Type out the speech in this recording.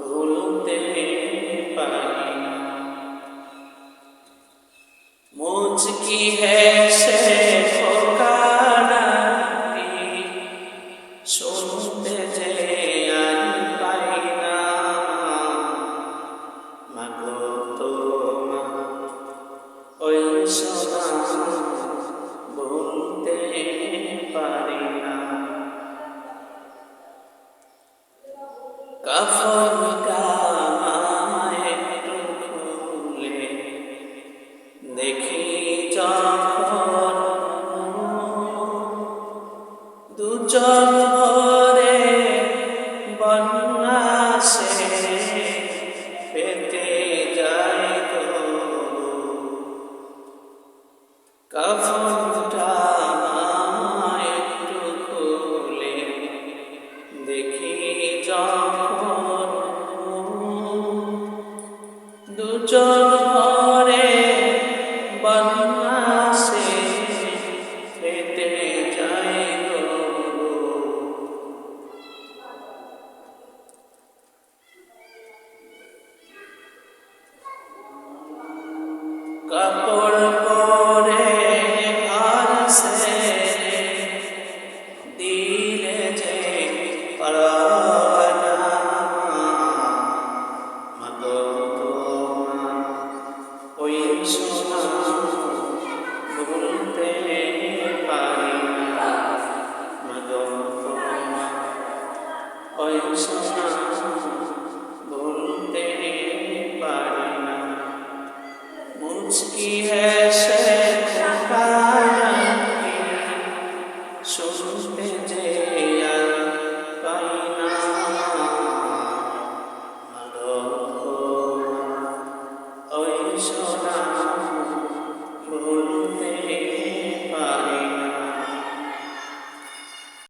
ভুলতে পারি না। মুঝকি হ্যাসে ফোকারি শুনতে যে আর পাই না। মাগো তোমার ওই সোনা ভুলতে পারি না। কাফন গায়ে একটু খুলে দেখি যখন দু চোখ ভরে বন্যা সে পেতে যায় তো। কাফনটা একটু খুলে দেখি যখন দু চোখ ভরে বন্যা সে পেতে যায় গো। কাপড় পরে ঘর ছেড়ে দিলে যে পরানা। মাগো তোমার ওই সোনা ভুলতে পারি না। মাগো তোমার ওই সোনা ভুলতে পারি না। মুঝকি হ্যাসে ফোকারি শুনতে যে আর পাই না। মাগো তোমার ওই সোনা